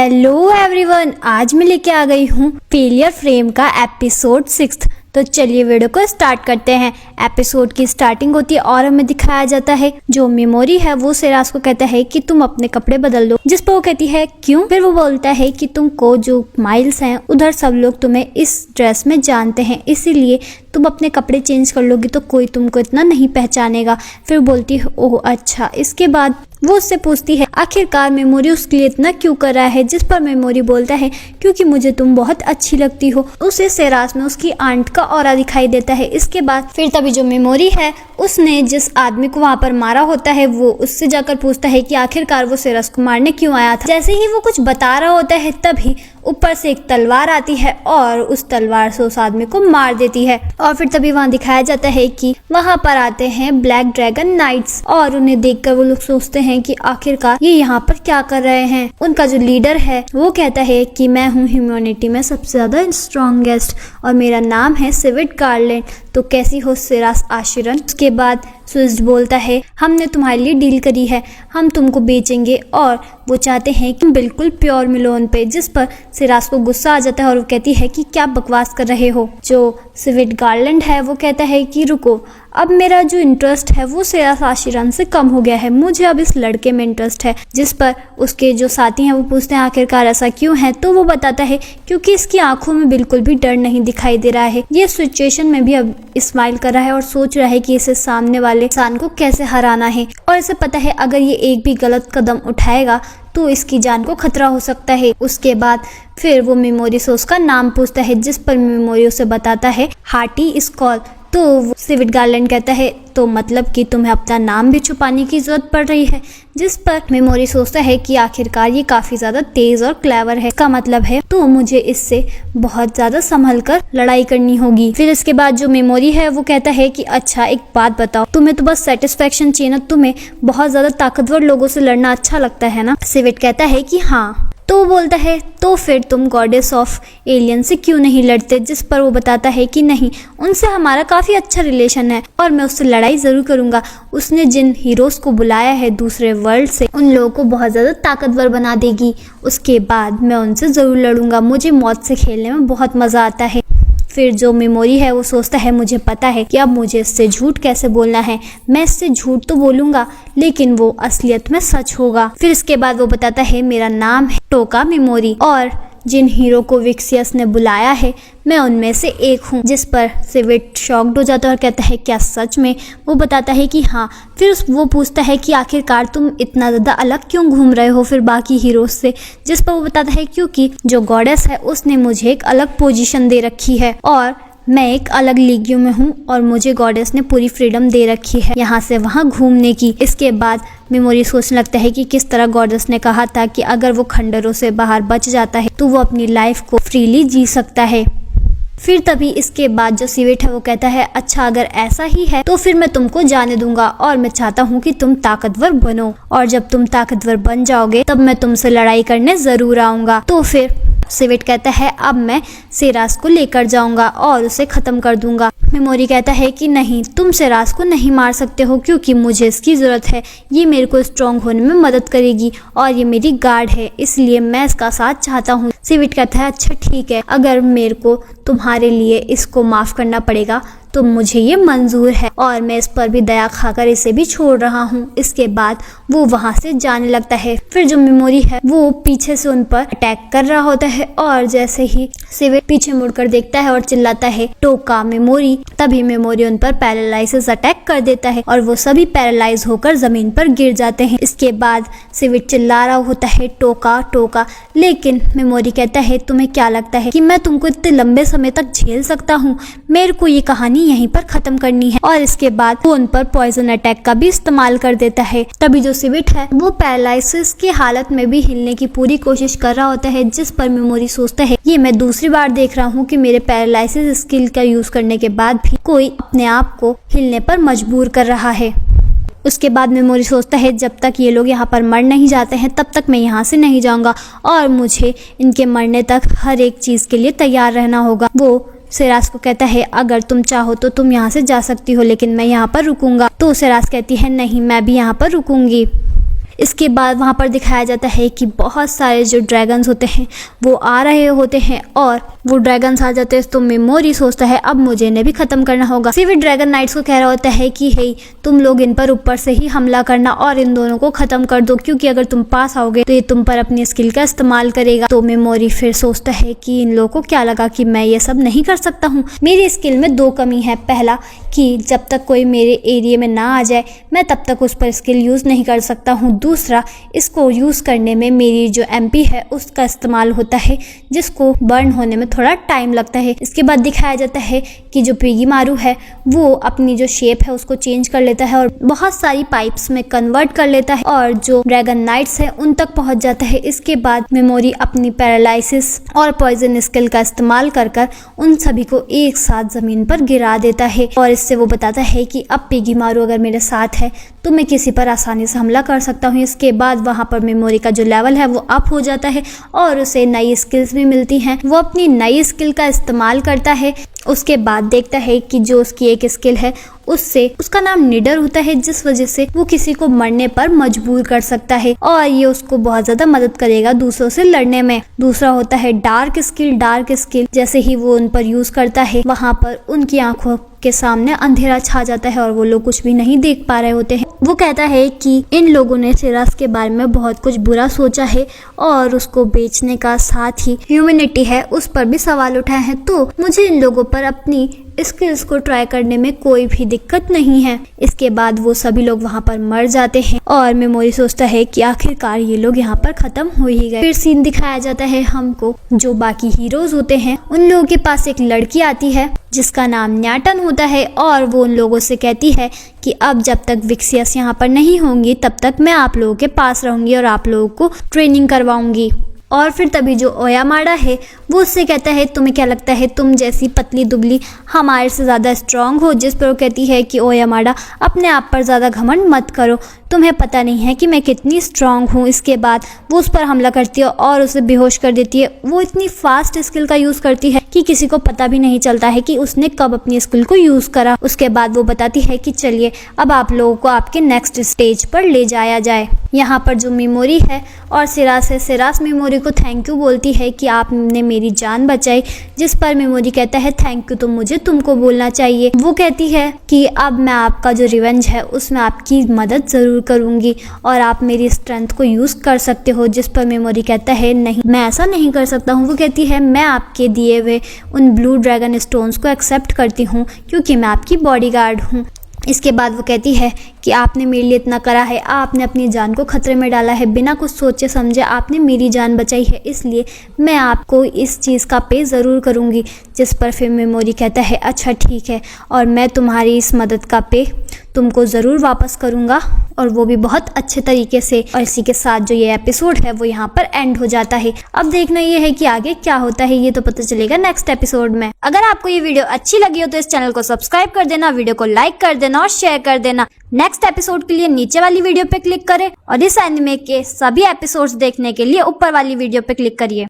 Hello everyone, आज मैं लेके आ गई हूँ फेलियर फ्रेम का एपिसोड 6। तो चलिए वीडियो को स्टार्ट करते हैं। एपिसोड की स्टार्टिंग होती है और हमें दिखाया जाता है जो मेमोरी है वो सिराज को कहता है कि तुम अपने कपड़े बदल लो, जिस पर वो कहती है क्यों। फिर वो बोलता है कि तुमको जो माइल्स हैं उधर सब लोग तुम्हें इस ड्रेस में जानते हैं, इसीलिए तुम अपने कपड़े चेंज कर लोगी तो कोई तुमको इतना नहीं पहचानेगा। फिर बोलती है ओह अच्छा। इसके बाद वो उससे पूछती है आखिरकार मेमोरी उसके लिए इतना क्यों कर रहा है, जिस पर मेमोरी बोलता है क्योंकि मुझे तुम बहुत अच्छी लगती हो। उसे सिराज में उसकी आंट का ऑरा दिखाई देता है। इसके बाद फिर तभी जो मेमोरी है उसने जिस आदमी को वहां पर मारा होता है वो उससे जाकर पूछता है कि आखिरकार वो सिराज को मारने क्यों आया था। जैसे ही वो कुछ बता रहा होता है तभी ऊपर से एक तलवार आती है और उस तलवार से उस आदमी को मार देती है। और फिर तभी वहां दिखाया जाता है कि वहां पर आते हैं ब्लैक ड्रैगन नाइट्स और उन्हें देखकर वो लोग सोचते हैं कि आखिरकार ये यहाँ पर क्या कर रहे हैं। उनका जो लीडर है वो कहता है कि मैं हूँ ह्यूमैनिटी में सबसे ज्यादा स्ट्रॉन्गेस्ट और मेरा नाम है सिविट गार्लैंड, तो कैसी हो सिराज आशिरन। उसके बाद स्विफ्ट बोलता है हमने तुम्हारे लिए डील करी है, हम तुमको बेचेंगे और वो चाहते हैं कि बिल्कुल प्योर मिलो उन पे, जिस पर सिराज को गुस्सा आ जाता है और वो कहती है कि क्या बकवास कर रहे हो। जो सिविट गार्लैंड है वो कहता है कि रुको, अब मेरा जो इंटरेस्ट है वो सिराज आशिरन से कम हो गया है, मुझे अब इस लड़के में इंटरेस्ट है। जिस पर उसके जो साथी हैं वो पूछते हैं आखिरकार ऐसा क्यों है, तो वो बताता है क्योंकि इसकी आंखों में बिल्कुल भी डर नहीं दिखाई दे रहा है, ये सिचुएशन में भी अब स्माइल कर रहा है और सोच रहा है कि इसे सामने वाले इंसान को कैसे हराना है। और इसे पता है अगर ये एक भी गलत कदम उठाएगा तो इसकी जान को खतरा हो सकता है। उसके बाद फिर वो मेमोरी से उसका नाम पूछता है, जिस पर मेमोरी उसे बताता है हार्टी स्कॉल। तो सिविट गार्लैंड कहता है तो मतलब कि तुम्हें अपना नाम भी छुपाने की जरूरत पड़ रही है, जिस पर मेमोरी सोचता है कि आखिरकार ये काफी ज्यादा तेज और क्लेवर है, इसका मतलब है तो मुझे इससे बहुत ज्यादा संभल कर लड़ाई करनी होगी। फिर इसके बाद जो मेमोरी है वो कहता है कि अच्छा एक बात बताओ, तुम्हें तो बस सेटिस्फेक्शन चाहिए ना, तुम्हें बहुत ज्यादा ताकतवर लोगों से लड़ना अच्छा लगता है ना। सिविट कहता है कि हाँ। तो वो बोलता है तो फिर तुम गॉडेस ऑफ एलियन से क्यों नहीं लड़ते, जिस पर वो बताता है कि नहीं, उनसे हमारा काफी अच्छा रिलेशन है और मैं उससे लड़ाई जरूर करूंगा। उसने जिन हीरोज को बुलाया है दूसरे वर्ल्ड से उन लोगों को बहुत ज्यादा ताकतवर बना देगी, उसके बाद मैं उनसे जरूर लड़ूंगा, मुझे मौत से खेलने में बहुत मजा आता है। फिर जो मेमोरी है वो सोचता है मुझे पता है कि अब मुझे इससे झूठ कैसे बोलना है, मैं इससे झूठ तो बोलूंगा लेकिन वो असलियत में सच होगा। फिर इसके बाद वो बताता है मेरा नाम है टोका मेमोरी और जिन हीरो को विक्सियस ने बुलाया है मैं उनमें से एक हूँ, जिस पर सिविट शॉक्ड हो जाता है और कहता है क्या सच में। वो बताता है कि हाँ। फिर वो पूछता है कि आखिरकार तुम इतना ज़्यादा अलग क्यों घूम रहे हो फिर बाकी हीरोज से, जिस पर वो बताता है क्योंकि जो गॉडेस है उसने मुझे एक अलग पोजीशन दे रखी है और मैं एक अलग लीगियों में हूँ और मुझे गॉडेस ने पूरी फ्रीडम दे रखी है यहाँ से वहाँ घूमने की। इसके बाद मेमोरी सोचने लगता है कि किस तरह गॉडेस ने कहा था कि अगर वो खंडरों से बाहर बच जाता है तो वो अपनी लाइफ को फ्रीली जी सकता है। फिर तभी इसके बाद जो सिविट है वो कहता है अच्छा अगर ऐसा ही है तो फिर मैं तुमको जाने दूंगा और मैं चाहता हूँ कि तुम ताकतवर बनो और जब तुम ताकतवर बन जाओगे तब मैं तुमसे लड़ाई करने जरूर आऊंगा। तो फिर सिविट कहता है अब मैं सिराज को लेकर जाऊंगा और उसे खत्म कर दूंगा। मेमोरी कहता है कि नहीं, तुम सिराज को नहीं मार सकते हो क्योंकि मुझे इसकी जरूरत है, ये मेरे को स्ट्रॉन्ग होने में मदद करेगी और ये मेरी गार्ड है, इसलिए मैं इसका साथ चाहता हूँ। सिविट कहता है अच्छा ठीक है, अगर मेरे को तुम्हारे लिए इसको माफ करना पड़ेगा तो मुझे ये मंजूर है और मैं इस पर भी दया खाकर इसे भी छोड़ रहा हूँ। इसके बाद वो वहाँ से जाने लगता है। फिर जो मेमोरी है वो पीछे से उन पर अटैक कर रहा होता है और जैसे ही सिविट पीछे मुड़कर देखता है और चिल्लाता है टोका मेमोरी, तभी मेमोरी उन पर पैरालाइसिस अटैक कर देता है और वो सभी पैरालाइज होकर जमीन पर गिर जाते हैं। इसके बाद सिविट चिल्ला रहा होता है टोका टोका, लेकिन मेमोरी कहता है तुम्हें क्या लगता है कि मैं तुमको इतने लंबे समय तक झेल सकता हूँ, मेरे को ये कहानी यहीं पर खत्म करनी है। और इसके बाद वो उन पर पॉइजन अटैक का भी इस्तेमाल कर देता है। तभी जो सिविट है वो पैरालाइसिस की हालत में भी हिलने की पूरी कोशिश कर रहा होता है, जिस पर मेमोरी सोचता है ये मैं दूसरी बार देख रहा हूँ कि मेरे पैरालाइसिस स्किल का यूज करने के बाद भी कोई अपने आप को हिलने पर मजबूर कर रहा है। उसके बाद मेमोरी सोचता है जब तक ये लोग यहाँ पर मर नहीं जाते हैं तब तक मैं यहाँ से नहीं जाऊंगा और मुझे इनके मरने तक हर एक चीज के लिए तैयार रहना होगा। वो सिराज को कहता है अगर तुम चाहो तो तुम यहाँ से जा सकती हो लेकिन मैं यहाँ पर रुकूंगा। तो सिराज कहती है नहीं, मैं भी यहाँ पर रुकूंगी। इसके बाद वहाँ पर दिखाया जाता है कि बहुत सारे जो ड्रैगन्स होते हैं वो आ रहे होते हैं और वो ड्रैगन्स आ जाते हैं तो मेमोरी सोचता है अब मुझे इन्हें भी खत्म करना होगा। फिर भी ड्रैगन नाइट्स को कह रहा होता है कि हे तुम लोग इन पर ऊपर से ही हमला करना और इन दोनों को खत्म कर दो, क्योंकि अगर तुम पास आओगे तो ये तुम पर अपनी स्किल का इस्तेमाल करेगा। तो मेमोरी फिर सोचता है कि इन लोगों को क्या लगा कि मैं ये सब नहीं कर सकता हूँ। मेरी स्किल में दो कमी है, पहला कि जब तक कोई मेरे एरिया में ना आ जाए मैं तब तक उस पर स्किल यूज़ नहीं कर सकता हूँ। दूसरा, इसको यूज़ करने में मेरी जो MP है उसका इस्तेमाल होता है जिसको बर्न होने में थोड़ा टाइम लगता है। इसके बाद दिखाया जाता है कि जो पिगीमारू है वो अपनी जो शेप है उसको चेंज कर लेता है और बहुत सारी पाइप्स में कन्वर्ट कर लेता है और जो ड्रैगन नाइट्स है उन तक पहुंच जाता है। इसके बाद मेमोरी अपनी पैरालाइसिस और पॉइजन स्किल का इस्तेमाल कर उन सभी को एक साथ जमीन पर गिरा देता है और इससे वो बताता है कि अब पिगीमारू अगर मेरे साथ है तो मैं किसी पर आसानी से हमला कर सकता हूँ। इसके बाद वहाँ पर मेमोरी का जो लेवल है वो अप हो जाता है और उसे नई स्किल्स भी मिलती हैं। वो अपनी नई स्किल का इस्तेमाल करता है। उसके बाद देखता है कि जो उसकी एक स्किल है उससे उसका नाम निडर होता है, जिस वजह से वो किसी को मरने पर मजबूर कर सकता है और ये उसको बहुत ज्यादा मदद करेगा दूसरों से लड़ने में। दूसरा होता है डार्क स्किल। जैसे ही वो उन पर यूज करता है वहाँ पर उनकी आंखों के सामने अंधेरा छा जाता है और वो लोग कुछ भी नहीं देख पा रहे होते हैं। वो कहता है कि इन लोगों ने सिरास के बारे में बहुत कुछ बुरा सोचा है और उसको बेचने का साथ ही ह्यूमैनिटी है उस पर भी सवाल उठाए हैं, तो मुझे इन लोगों पर अपनी स्किल्स को ट्राई करने में कोई भी दिक्कत नहीं है। इसके बाद वो सभी लोग वहाँ पर मर जाते हैं और मेमोरी सोचता है कि आखिरकार ये लोग यहाँ पर खत्म हो ही गए। फिर सीन दिखाया जाता है हमको जो बाकी हीरोज होते हैं उन लोगों के पास एक लड़की आती है जिसका नाम न्याटन होता है और वो उन लोगों से कहती है कि अब जब तक विक्सियस यहाँ पर नहीं होंगी तब तक मैं आप लोगों के पास रहूंगी और आप लोगों को ट्रेनिंग करवाऊंगी। और फिर तभी जो ओयामाडा है वो उससे कहता है तुम्हें क्या लगता है तुम जैसी पतली दुबली हमारे से ज़्यादा स्ट्रांग हो, जिस पर वो कहती है कि ओयामाडा अपने आप पर ज़्यादा घमंड मत करो, तुम्हें पता नहीं है कि मैं कितनी स्ट्रांग हूँ। इसके बाद वो उस पर हमला करती है और उसे बेहोश कर देती है। वो इतनी फास्ट स्किल का यूज़ करती है कि किसी को पता भी नहीं चलता है कि उसने कब अपनी स्किल को यूज़ करा। उसके बाद वो बताती है कि चलिए अब आप लोगों को आपके नेक्स्ट स्टेज पर ले जाया जाए। यहाँ पर जो मेमोरी है और सिरास है, सिरास मेमोरी को थैंक यू बोलती है कि आपने मेरी जान बचाई, जिस पर मेमोरी कहता है थैंक यू तो मुझे तुमको बोलना चाहिए। वो कहती है कि अब मैं आपका जो रिवेंज है उसमें आपकी मदद ज़रूर करूँगी और आप मेरी स्ट्रेंथ को यूज़ कर सकते हो, जिस पर मेमोरी कहता है नहीं मैं ऐसा नहीं कर सकता हूँ। वो कहती है मैं आपके दिए हुए उन ब्लू ड्रैगन स्टोन्स को एक्सेप्ट करती हूँ क्योंकि मैं आपकी बॉडीगार्ड हूँ। इसके बाद वो कहती है कि आपने मेरे लिए इतना करा है, आपने अपनी जान को खतरे में डाला है, बिना कुछ सोचे समझे आपने मेरी जान बचाई है, इसलिए मैं आपको इस चीज़ का पे ज़रूर करूँगी। जिस पर फिर मेमोरी कहता है अच्छा ठीक है और मैं तुम्हारी इस मदद का पे तुमको ज़रूर वापस करूँगा, और वो भी बहुत अच्छे तरीके से। और इसी के साथ जो ये एपिसोड है वो यहाँ पर एंड हो जाता है। अब देखना ये है कि आगे क्या होता है, ये तो पता चलेगा नेक्स्ट एपिसोड में। अगर आपको ये वीडियो अच्छी लगी हो तो इस चैनल को सब्सक्राइब कर देना, वीडियो को लाइक कर देना और शेयर कर देना। नेक्स्ट एपिसोड के लिए नीचे वाली वीडियो पे क्लिक करें और इस एनिमे के सभी एपिसोड्स देखने के लिए ऊपर वाली वीडियो पे क्लिक करिए।